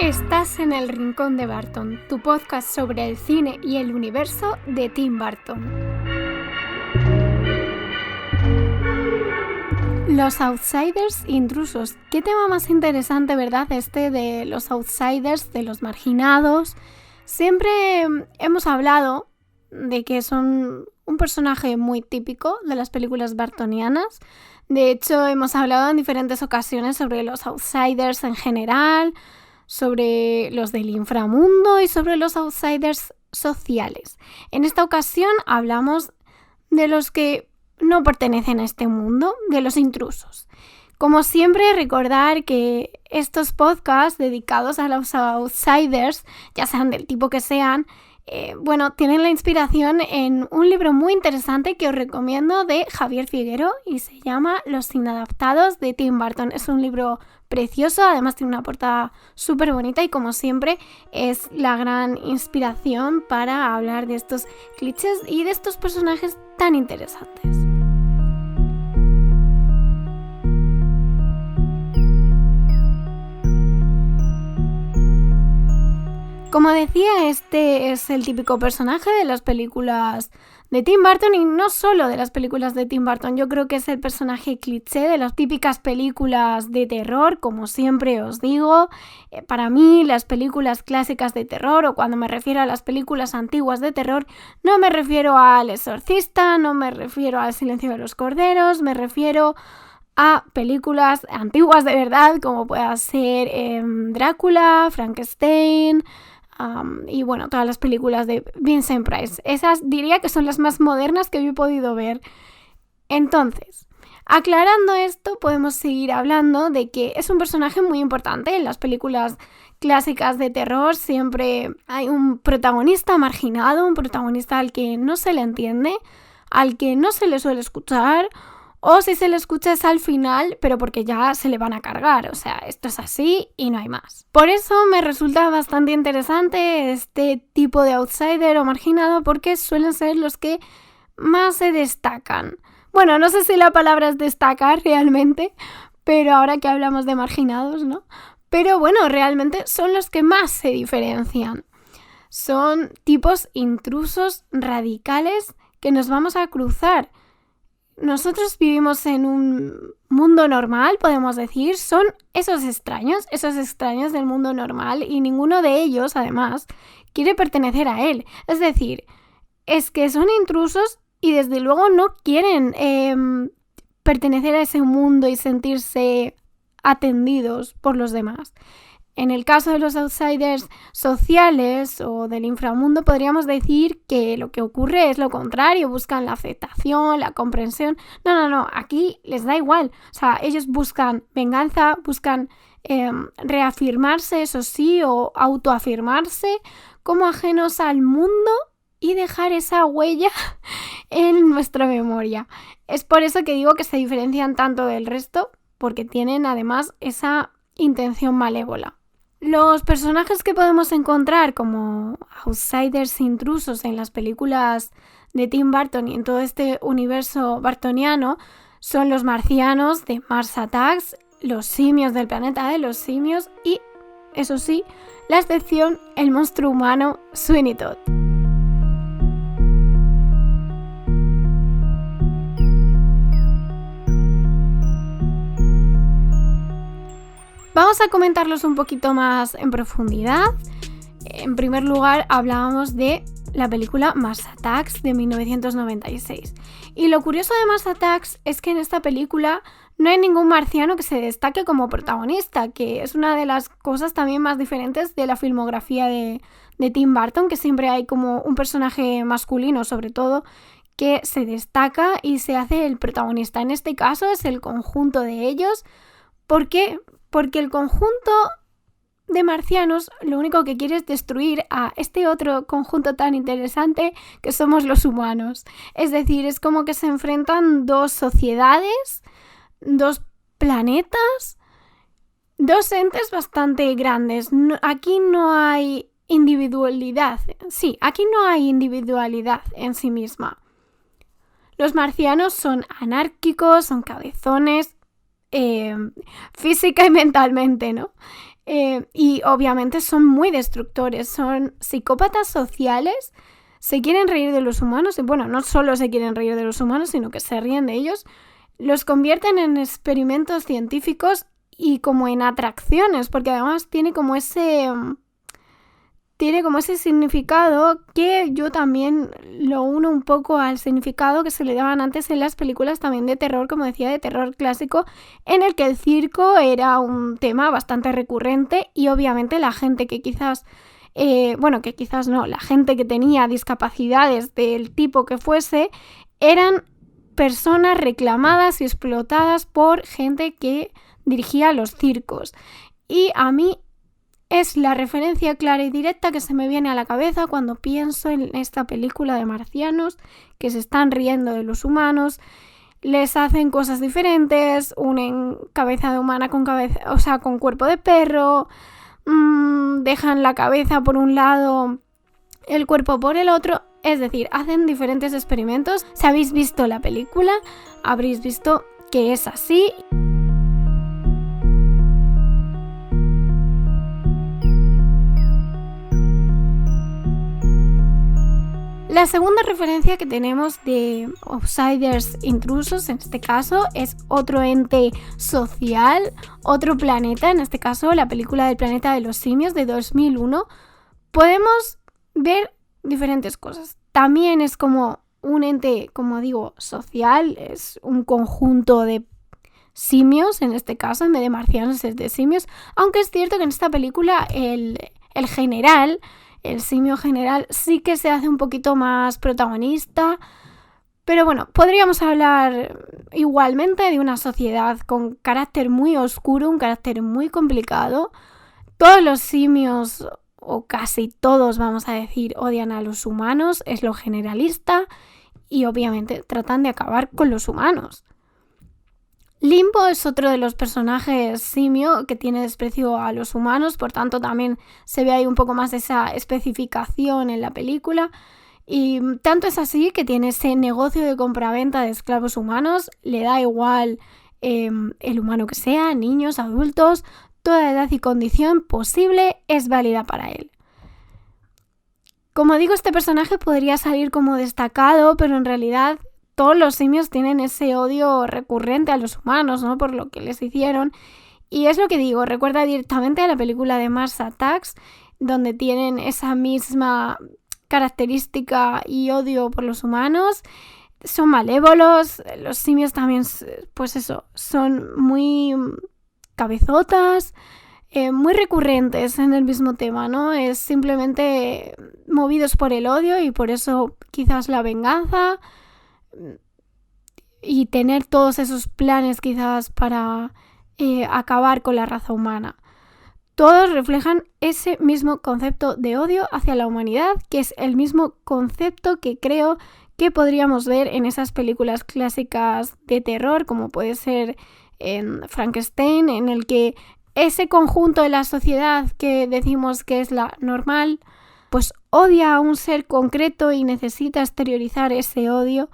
Estás en el Rincón de Barton, tu podcast sobre el cine y el universo de Tim Burton. Los outsiders intrusos. Qué tema más interesante, ¿verdad? Este de los outsiders, de los marginados. Siempre hemos hablado de que son un personaje muy típico de las películas bartonianas. De hecho, hemos hablado en diferentes ocasiones sobre los outsiders en general, sobre los del inframundo y sobre los outsiders sociales. En esta ocasión hablamos de los que no pertenecen a este mundo, de los intrusos. Como siempre, recordar que estos podcasts dedicados a los outsiders, ya sean del tipo que sean, tienen la inspiración en un libro muy interesante que os recomiendo de Javier Figuero y se llama Los inadaptados de Tim Burton. Es un libro precioso, además tiene una portada súper bonita y como siempre es la gran inspiración para hablar de estos clichés y de estos personajes tan interesantes. Como decía, este es el típico personaje de las películas de Tim Burton y no solo de las películas de Tim Burton. Yo creo que es el personaje cliché de las típicas películas de terror, como siempre os digo. Para mí, las películas clásicas de terror, o cuando me refiero a las películas antiguas de terror, no me refiero al Exorcista, no me refiero al Silencio de los Corderos, me refiero a películas antiguas de verdad, como pueda ser Drácula, Frankenstein, y bueno, todas las películas de Vincent Price. Esas diría que son las más modernas que yo he podido ver. Entonces, aclarando esto, podemos seguir hablando de que es un personaje muy importante. En las películas clásicas de terror siempre hay un protagonista marginado, un protagonista al que no se le entiende, al que no se le suele escuchar, o si se le escucha es al final, pero porque ya se le van a cargar. O sea, esto es así y no hay más. Por eso me resulta bastante interesante este tipo de outsider o marginado, porque suelen ser los que más se destacan. Bueno, no sé si la palabra es destacar realmente, pero ahora que hablamos de marginados, ¿no? Pero bueno, realmente son los que más se diferencian. Son tipos intrusos radicales que nos vamos a cruzar. Nosotros vivimos en un mundo normal, podemos decir, son esos extraños del mundo normal y ninguno de ellos, además, quiere pertenecer a él. Es decir, es que son intrusos y desde luego no quieren pertenecer a ese mundo y sentirse atendidos por los demás. En el caso de los outsiders sociales o del inframundo, podríamos decir que lo que ocurre es lo contrario, buscan la aceptación, la comprensión. No, aquí les da igual. O sea, ellos buscan venganza, buscan reafirmarse, eso sí, o autoafirmarse como ajenos al mundo y dejar esa huella en nuestra memoria. Es por eso que digo que se diferencian tanto del resto, porque tienen además esa intención malévola. Los personajes que podemos encontrar como outsiders intrusos en las películas de Tim Burton y en todo este universo bartoniano son los marcianos de Mars Attacks, los simios del planeta de los simios y, eso sí, la excepción, el monstruo humano Sweeney Todd. Vamos a comentarlos un poquito más en profundidad. En primer lugar, hablábamos de la película Mars Attacks de 1996. Y lo curioso de Mars Attacks es que en esta película no hay ningún marciano que se destaque como protagonista, que es una de las cosas también más diferentes de la filmografía de Tim Burton, que siempre hay como un personaje masculino, sobre todo, que se destaca y se hace el protagonista. En este caso es el conjunto de ellos. ¿Por qué? Porque el conjunto de marcianos lo único que quiere es destruir a este otro conjunto tan interesante que somos los humanos. Es decir, es como que se enfrentan dos sociedades, dos planetas, dos entes bastante grandes. Aquí no hay individualidad. Sí, aquí no hay individualidad en sí misma. Los marcianos son anárquicos, son cabezones, física y mentalmente, ¿no? Y obviamente son muy destructores, son psicópatas sociales, se quieren reír de los humanos, y bueno, no solo se quieren reír de los humanos, sino que se ríen de ellos, los convierten en experimentos científicos y como en atracciones, porque además tiene como ese significado que yo también lo uno un poco al significado que se le daban antes en las películas también de terror, como decía, de terror clásico, en el que el circo era un tema bastante recurrente y obviamente la gente que quizás, la gente que tenía discapacidades del tipo que fuese, eran personas reclamadas y explotadas por gente que dirigía los circos. Y a mí es la referencia clara y directa que se me viene a la cabeza cuando pienso en esta película de marcianos que se están riendo de los humanos, les hacen cosas diferentes, unen cabeza de humana con cuerpo de perro, dejan la cabeza por un lado, el cuerpo por el otro, es decir, hacen diferentes experimentos. Si habéis visto la película, habréis visto que es así. La segunda referencia que tenemos de outsiders intrusos, en este caso, es otro ente social, otro planeta, en este caso la película del planeta de los simios de 2001. Podemos ver diferentes cosas. También es como un ente, como digo, social, es un conjunto de simios, en este caso, en vez de marcianos es de simios, aunque es cierto que en esta película el general, el simio general, sí que se hace un poquito más protagonista, pero bueno, podríamos hablar igualmente de una sociedad con carácter muy oscuro, un carácter muy complicado. Todos los simios, o casi todos, vamos a decir, odian a los humanos, es lo generalista, y obviamente tratan de acabar con los humanos. Limbo es otro de los personajes simio que tiene desprecio a los humanos, por tanto también se ve ahí un poco más de esa especificación en la película. Y tanto es así que tiene ese negocio de compraventa de esclavos humanos, le da igual el humano que sea, niños, adultos, toda edad y condición posible es válida para él. Como digo, este personaje podría salir como destacado, pero en realidad todos los simios tienen ese odio recurrente a los humanos, ¿no? Por lo que les hicieron. Y es lo que digo, recuerda directamente a la película de Mars Attacks, donde tienen esa misma característica y odio por los humanos. Son malévolos, los simios también, pues eso, son muy cabezotas, muy recurrentes en el mismo tema, ¿no? Es simplemente movidos por el odio y por eso quizás la venganza y tener todos esos planes quizás para acabar con la raza humana. Todos reflejan ese mismo concepto de odio hacia la humanidad, que es el mismo concepto que creo que podríamos ver en esas películas clásicas de terror, como puede ser en Frankenstein, en el que ese conjunto de la sociedad que decimos que es la normal, pues odia a un ser concreto y necesita exteriorizar ese odio,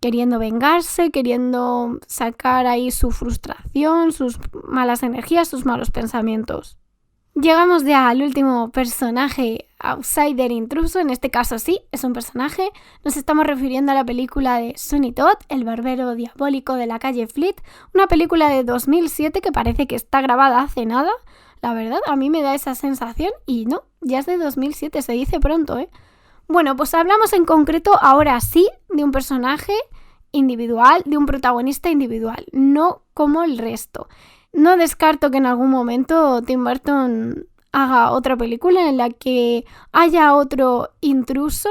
queriendo vengarse, queriendo sacar ahí su frustración, sus malas energías, sus malos pensamientos. Llegamos ya al último personaje outsider intruso, en este caso sí, es un personaje. Nos estamos refiriendo a la película de Sweeney Todd, el barbero diabólico de la calle Fleet, una película de 2007 que parece que está grabada hace nada. La verdad, a mí me da esa sensación y no, ya es de 2007, se dice pronto, ¿eh? Bueno, pues hablamos en concreto ahora sí de un personaje individual, de un protagonista individual, no como el resto. No descarto que en algún momento Tim Burton haga otra película en la que haya otro intruso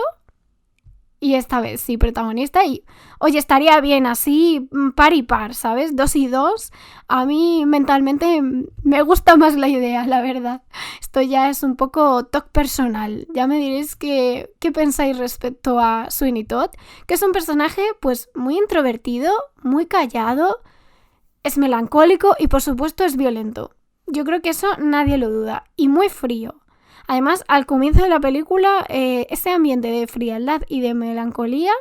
y esta vez sí protagonista y, oye, estaría bien así par y par, ¿sabes? 2 y 2. A mí mentalmente me gusta más la idea, la verdad. Esto ya es un poco toque personal. Ya me diréis qué pensáis respecto a Sweeney Todd, que es un personaje pues muy introvertido, muy callado, es melancólico y por supuesto es violento. Yo creo que eso nadie lo duda. Y muy frío. Además, al comienzo de la película, ese ambiente de frialdad y de melancolía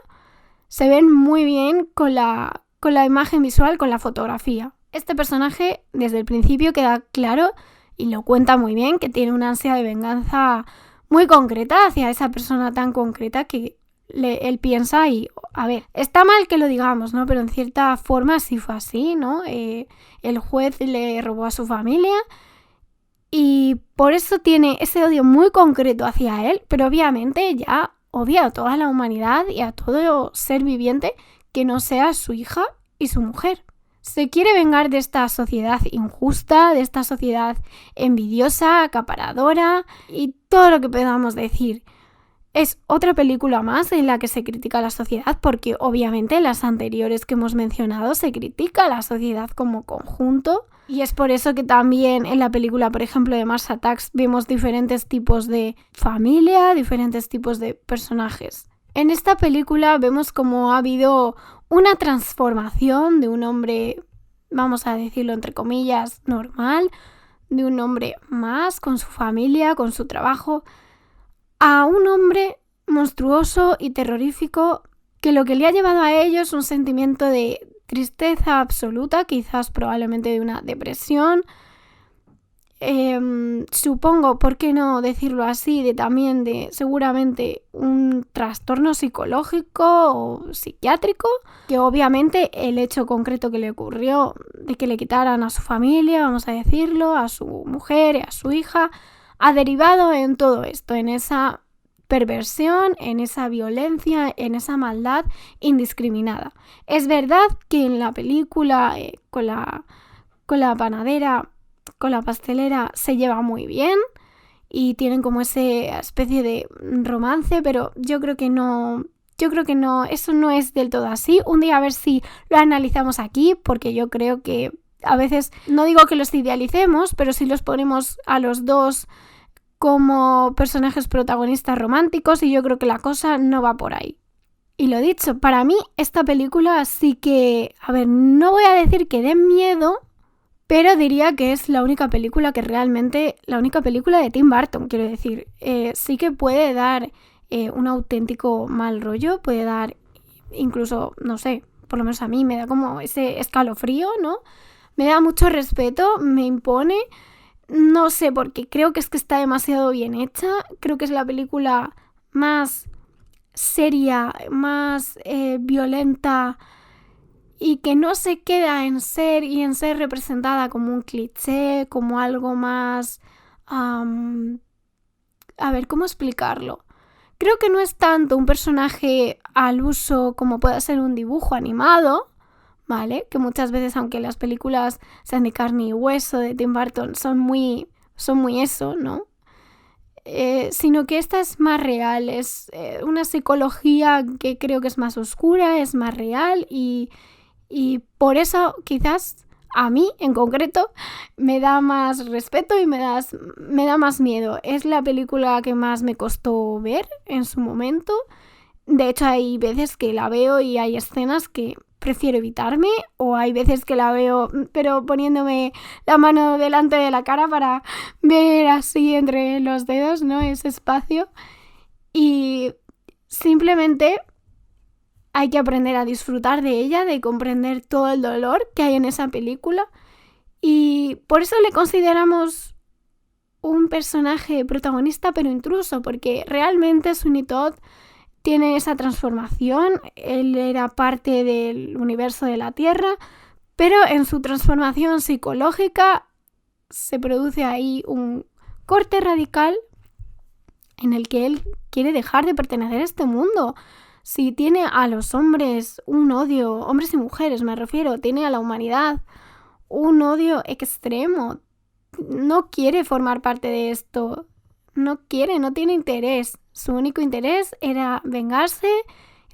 se ven muy bien con la imagen visual, con la fotografía. Este personaje, desde el principio, queda claro y lo cuenta muy bien, que tiene una ansia de venganza muy concreta hacia esa persona tan concreta que él piensa y, a ver, está mal que lo digamos, ¿no? Pero en cierta forma sí fue así, ¿no? El juez le robó a su familia y por eso tiene ese odio muy concreto hacia él, pero obviamente ya odia a toda la humanidad y a todo ser viviente que no sea su hija y su mujer. Se quiere vengar de esta sociedad injusta, de esta sociedad envidiosa, acaparadora y todo lo que podamos decir. Es otra película más en la que se critica a la sociedad porque obviamente en las anteriores que hemos mencionado se critica a la sociedad como conjunto y es por eso que también en la película, por ejemplo, de Mars Attacks vemos diferentes tipos de familia, diferentes tipos de personajes. En esta película vemos cómo ha habido una transformación de un hombre, vamos a decirlo entre comillas, normal, de un hombre más con su familia, con su trabajo, a un hombre monstruoso y terrorífico que lo que le ha llevado a ello es un sentimiento de tristeza absoluta, quizás probablemente de una depresión, supongo, ¿por qué no decirlo así? También de seguramente un trastorno psicológico o psiquiátrico, que obviamente el hecho concreto que le ocurrió de que le quitaran a su familia, vamos a decirlo, a su mujer y a su hija, ha derivado en todo esto, en esa perversión, en esa violencia, en esa maldad indiscriminada. Es verdad que en la película con la panadera, con la pastelera se lleva muy bien y tienen como esa especie de romance, pero yo creo que no, eso no es del todo así. Un día a ver si lo analizamos aquí, porque yo creo que a veces, no digo que los idealicemos, pero sí los ponemos a los dos como personajes protagonistas románticos y yo creo que la cosa no va por ahí. Y lo dicho, para mí esta película sí que, a ver, no voy a decir que dé miedo, pero diría que es la única película de Tim Burton, quiero decir. Sí que puede dar un auténtico mal rollo, puede dar incluso, no sé, por lo menos a mí me da como ese escalofrío, ¿no? Me da mucho respeto, me impone, no sé, porque creo que es que está demasiado bien hecha, creo que es la película más seria, más violenta y que no se queda en ser representada como un cliché, como algo más... a ver, ¿cómo explicarlo? Creo que no es tanto un personaje al uso como pueda ser un dibujo animado, ¿vale? Que muchas veces, aunque las películas sean de carne y hueso de Tim Burton, son muy eso, ¿no? Sino que esta es más real, es una psicología que creo que es más oscura, es más real y por eso quizás a mí en concreto me da más respeto y me da más miedo. Es la película que más me costó ver en su momento. De hecho hay veces que la veo y hay escenas que prefiero evitarme o hay veces que la veo pero poniéndome la mano delante de la cara para ver así entre los dedos, ¿no? Ese espacio. Y simplemente hay que aprender a disfrutar de ella, de comprender todo el dolor que hay en esa película y por eso le consideramos un personaje protagonista pero intruso, porque realmente Sweeney Todd tiene esa transformación, él era parte del universo de la Tierra, pero en su transformación psicológica se produce ahí un corte radical en el que él quiere dejar de pertenecer a este mundo. Si tiene a los hombres un odio, hombres y mujeres me refiero, tiene a la humanidad un odio extremo, no quiere formar parte de esto, no tiene interés, su único interés era vengarse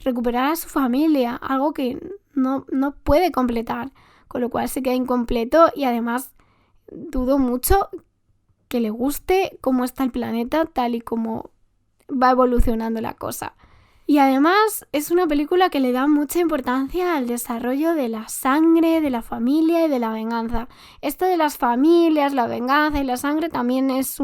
y recuperar a su familia, algo que no puede completar, con lo cual se queda incompleto y además dudo mucho que le guste cómo está el planeta tal y como va evolucionando la cosa. Y además es una película que le da mucha importancia al desarrollo de la sangre, de la familia y de la venganza. Esto de las familias, la venganza y la sangre también es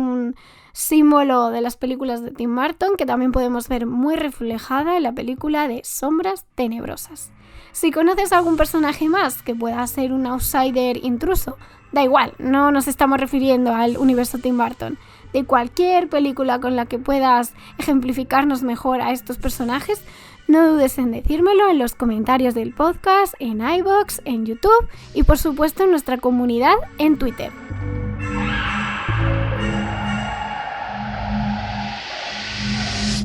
símbolo de las películas de Tim Burton, que también podemos ver muy reflejada en la película de Sombras Tenebrosas. Si conoces a algún personaje más que pueda ser un outsider intruso, da igual, no nos estamos refiriendo al universo Tim Burton, de cualquier película con la que puedas ejemplificarnos mejor a estos personajes, no dudes en decírmelo en los comentarios del podcast, en iVoox, en YouTube y por supuesto en nuestra comunidad en Twitter.